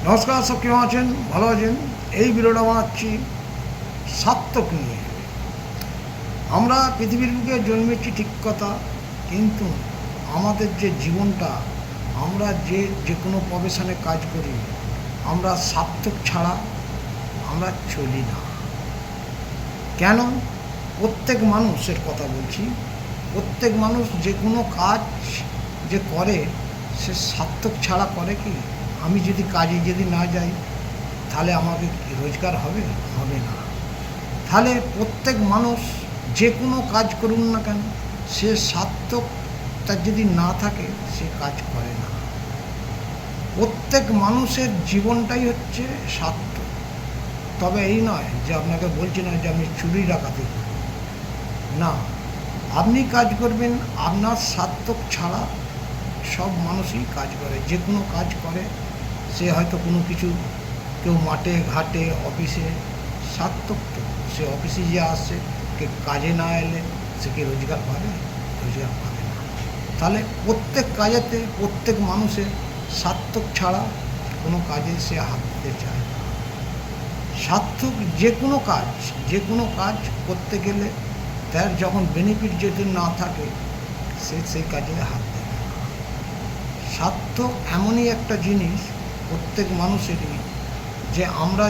নমস্কার, সব কেমন আছেন? ভালো আছেন? এই ভিডিওটা বানাচ্ছি সার্থক নিয়ে। আমরা পৃথিবীর বুকে জন্মেছি ঠিক কথা, কিন্তু আমাদের যে জীবনটা, আমরা যে কোনো প্রফেশনে কাজ করি, আমরা সার্থক ছাড়া আমরা চলি না। কেন? প্রত্যেক মানুষের কথা বলছি, প্রত্যেক মানুষ যে কোনো কাজ যে করে সে সার্থক ছাড়া করে কি? আমি যদি কাজে যদি না যাই তাহলে আমাকে রোজগার হবে? হবে না। তাহলে প্রত্যেক মানুষ যে কোনো কাজ করুন না কেন, সে সার্থক তার যদি না থাকে সে কাজ করে না। প্রত্যেক মানুষের জীবনটাই হচ্ছে সার্থক। তবে এই নয় যে আপনাকে বলছি না যে আপনি চুরি ডাকাতি করবেন না, আপনি কাজ করবেন আপনার সার্থক ছাড়া। সব মানুষই কাজ করে, যে কোনো কাজ করে। সে হয়তো কোনো কিছু, কেউ মাঠে ঘাটে অফিসে, সার্থক তো সে অফিসে যে আসছে, কে কাজে না এলে সে কি রোজগার পাবে? রোজগার পাবে না। তাহলে প্রত্যেক কাজেতে প্রত্যেক মানুষের সার্থক ছাড়া কোনো কাজে সে হাত দিতে চায় না। সার্থক যে কোনো কাজ করতে গেলে তার যখন বেনিফিট যদি না থাকে সে সেই কাজে হাত দেবে না। সার্থক এমনই একটা জিনিস প্রত্যেক মানুষেরই, যে আমরা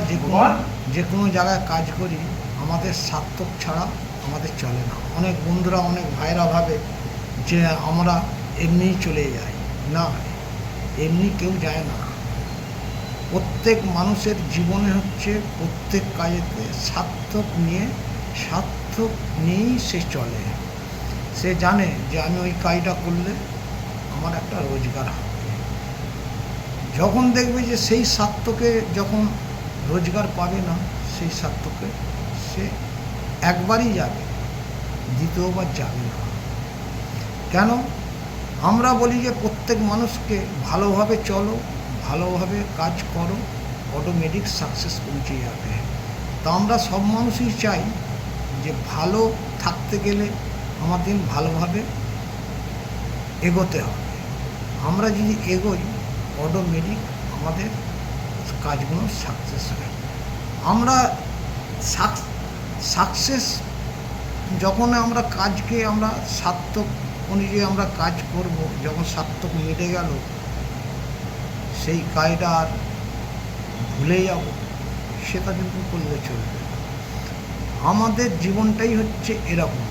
যে কোনো জায়গায় কাজ করি আমাদের সার্থক ছাড়া আমাদের চলে না। অনেক বন্ধুরা, অনেক ভাইরা ভাবে যে আমরা এমনিই চলে যাই। না, এমনি কেউ যায় না। প্রত্যেক মানুষের জীবনে হচ্ছে প্রত্যেক কাজেতে সার্থক নিয়েই সে চলে। সে জানে যে আমি ওই কাজটা করলে আমার একটা রোজগার হবে। যখন দেখবে যে সেই সার্থকে যখন রোজগার পাবে না, সেই সার্থকে সে একবারই যাবে, দ্বিতীয়বার যাবে না। কেন? আমরা বলি যে প্রত্যেক মানুষকে ভালোভাবে চলো, ভালোভাবে কাজ করো, অটোমেটিক সাকসেস পৌঁছে যাবে। তো আমরা সব মানুষই চাই যে ভালো থাকতে গেলে আমাদের ভালোভাবে এগোতে হবে। আমরা যদি এগোই অটোমেটিক আমাদের কাজগুলো সাকসেস হয়। আমরা সাকসেস যখন আমরা কাজকে আমরা সার্থক অনুযায়ী আমরা কাজ করব, যখন সার্থক মিটে গেল সেই কাজটা আর ভুলে যাব সেটা কিন্তু করলে চলবে। আমাদের জীবনটাই হচ্ছে এরকম।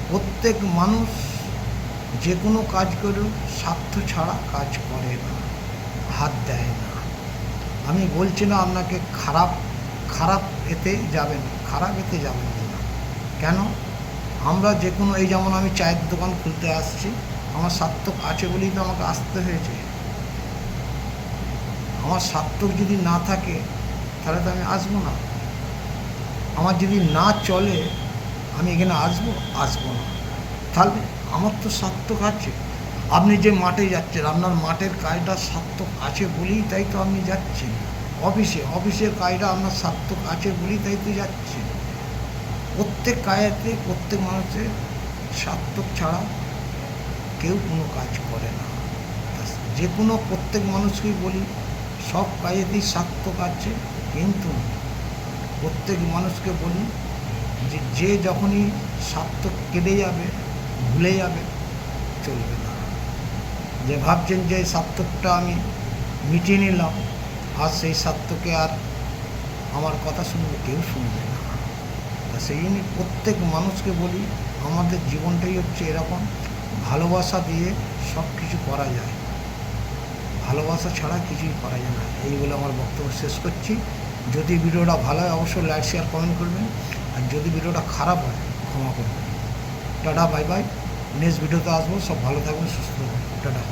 প্রত্যেক মানুষ যে কোনো কাজ করেও স্বার্থ ছাড়া কাজ করে না, হাত দেয় না। আমি বলছি না আপনাকে খারাপ এতে যাবেন না। কেন? আমরা যে কোনো, এই যেমন আমি চায়ের দোকান খুলতে আসছি, আমার সার্থক আছে বলেই তো আমাকে আসতে হয়েছে। আমার সার্থক যদি না থাকে তাহলে তো আমি আসবো না। আমার যদি না চলে আমি এখানে আসবো না। তাহলে আমার তো সার্থক আছে। আপনি যে মাঠে যাচ্ছেন, আপনার মাঠের কাজটা সার্থক আছে বলেই তাই তো আপনি যাচ্ছেন। অফিসের কাজটা আপনার সার্থক আছে বলেই তাই তো যাচ্ছেন। প্রত্যেক কাজেতে প্রত্যেক মানুষের সার্থক ছাড়া কেউ কোনো কাজ করে না। যে কোনো প্রত্যেক মানুষকেই বলি সব কাজেতেই সার্থক আছে, কিন্তু প্রত্যেক মানুষকে বলি যে যখনই সার্থক কেটে যাবে, ভুলে যাবে, চলবে না। যে ভাবছেন যে সার্থকটা আমি মিটিয়ে নিলাম, আর সেই সার্থকে আর আমার কথা শুনবে কেউ শুনবে না। সেই জন্য প্রত্যেক মানুষকে বলি আমাদের জীবনটাই হচ্ছে এরকম, ভালোবাসা দিয়ে সব কিছু করা যায়, ভালোবাসা ছাড়া কিছুই করা যায় না। এই বলে আমার বক্তব্য শেষ করছি। যদি ভিডিওটা ভালো হয় অবশ্যই লাইক, শেয়ার, কমেন্ট করবেন, আর যদি ভিডিওটা খারাপ হয় ক্ষমা করবেন। Tata, bye bye. নেক্সট ভিডিওতে আসবো। সব ভালো থাকবেন, সুস্থ থাকবেন। টাটা।